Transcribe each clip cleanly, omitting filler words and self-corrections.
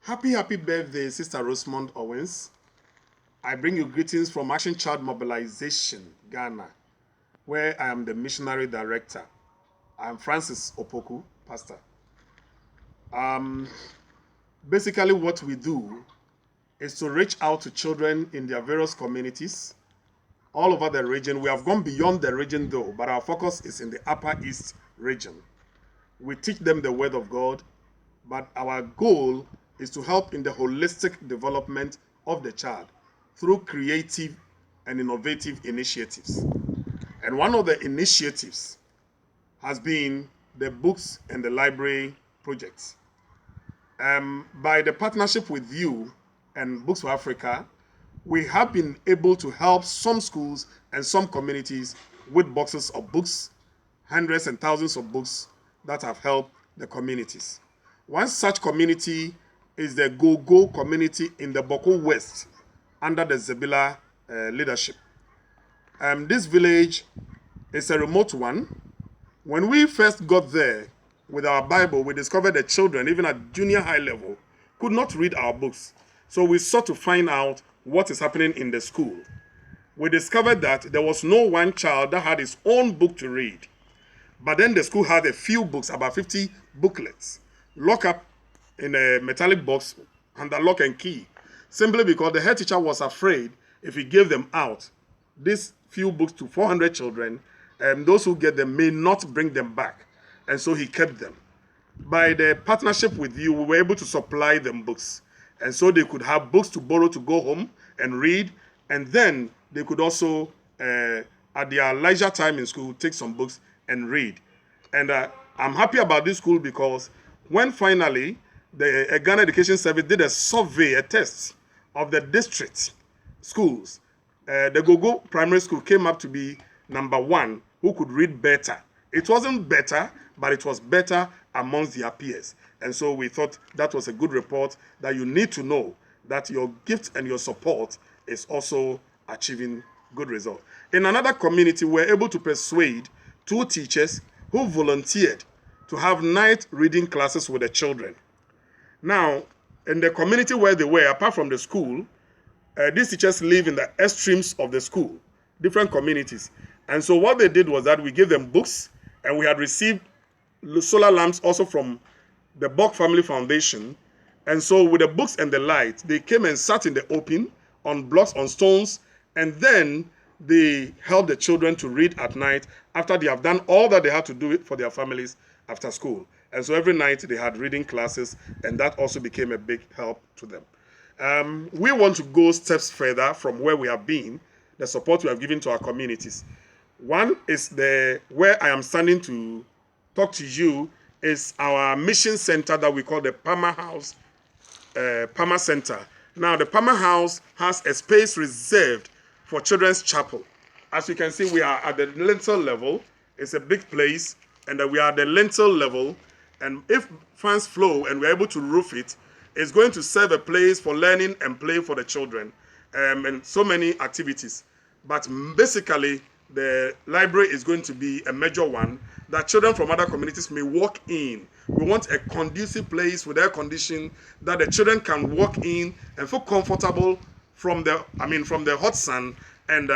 Happy birthday, Sister Rosemond Owens. I bring you greetings from Action Child Mobilization, Ghana, where I am the missionary director. I'm Francis Opoku, pastor. Um, Basically, what we do is to reach out to children in their various communities all over the region. We have gone beyond the region though, but our focus is in the Upper East region. We teach them the Word of God, but our goal is to help in the holistic development of the child through creative and innovative initiatives. And one of the initiatives has been the books and the library projects. By the partnership with you and Books for Africa, we have been able to help some schools and some communities with boxes of books, hundreds and thousands of books that have helped the communities. One such community is the Go community in the Boko West under the Zebila leadership. This village is a remote one. When we first got there with our Bible, we discovered that children, even at junior high level, could not read our books. So we sought to find out what is happening in the school. We discovered that there was no one child that had his own book to read. But then the school had a few books, about 50 booklets, locked up in a metallic box under lock and key, simply because the head teacher was afraid if he gave them out, these few books to 400 children, those who get them may not bring them back. And so he kept them. By the partnership with you, we were able to supply them books. And so they could have books to borrow to go home and read. And then they could also, at their leisure time in school, take some books and read. And I'm happy about this school because when finally the Ghana Education Service did a survey, a test of the district schools, the Gogo Primary School came up to be #1 who could read better. It wasn't better, but it was better amongst their peers. And so we thought that was a good report, that you need to know that your gift and your support is also achieving good results. In another community, we were able to persuade 2 teachers who volunteered to have night reading classes with the children. Now, in the community where they were, apart from the school, these teachers live in the extremes of the school, different communities. And so what they did was that we gave them books, and we had received solar lamps also from the Bok Family Foundation. And so with the books and the light, they came and sat in the open on blocks, on stones, and then they helped the children to read at night after they have done all that they had to do for their families after school. And so every night they had reading classes, and that also became a big help to them. We want to go steps further from where we have been, the support we have given to our communities. One is where I am standing to talk to you is our mission center that we call the Palmer House, Palmer Center. Now, the Palmer House has a space reserved for Children's Chapel. As you can see, we are at the lintel level. It's a big place, and we are at the lintel level. And if funds flow and we're able to roof it, it's going to serve a place for learning and play for the children, and so many activities. But basically, the library is going to be a major one that children from other communities may walk in. We want a conducive place with air conditioning that the children can walk in and feel comfortable from the hot sun and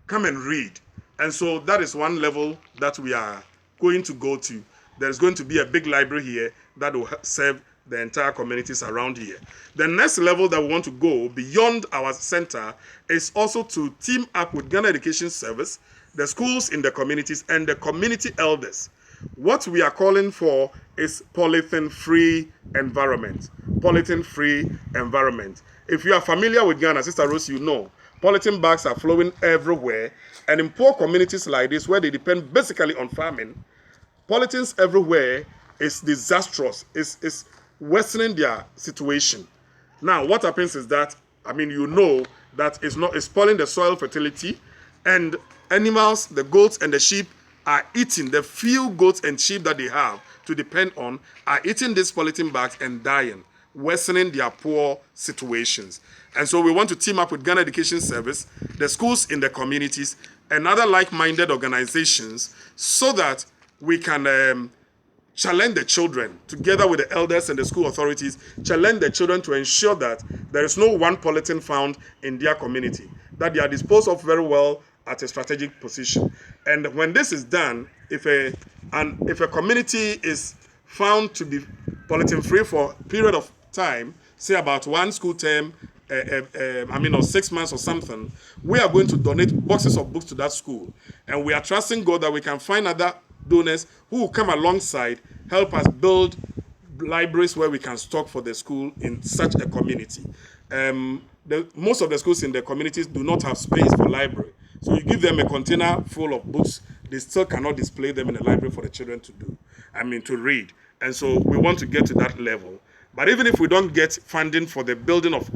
come and read. And so that is one level that we are going to go to. There's going to be a big library here that will serve the entire communities around here. The next level that we want to go beyond our center is also to team up with Ghana Education Service, the schools in the communities, and the community elders. What we are calling for is polythene-free environment. Polythene-free environment. If you are familiar with Ghana, Sister Rose, you know, polythene bags are flowing everywhere. And in poor communities like this, where they depend basically on farming, polythenes everywhere is disastrous. It's worsening their situation. Now, what happens is that, you know that it's spoiling the soil fertility, and animals, the goats and the sheep, are eating. The few goats and sheep that they have to depend on are eating these polythene bags and dying, worsening their poor situations. And so we want to team up with Ghana Education Service, the schools in the communities, and other like-minded organizations so that we can challenge the children, together with the elders and the school authorities, challenge the children to ensure that there is no one polythene found in their community, that they are disposed of very well at a strategic position. And when this is done, if a community is found to be polythene free for a period of time, say about one school term, or 6 months or something, we are going to donate boxes of books to that school. And we are trusting God that we can find other donors who will come alongside, help us build libraries where we can stock for the school in such a community. Most of the schools in the communities do not have space for library. So you give them a container full of books, they still cannot display them in the library for the children to read. And so we want to get to that level. But even if we don't get funding for the building of,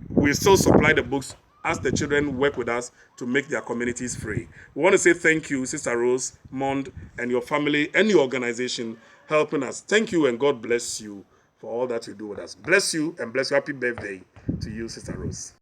we still supply the books as the children work with us to make their communities free. We want to say thank you, Sister Rosemond, and your family and your organization helping us. Thank you, and God bless you for all that you do with us. Bless you and bless you. Happy birthday to you, Sister Rose.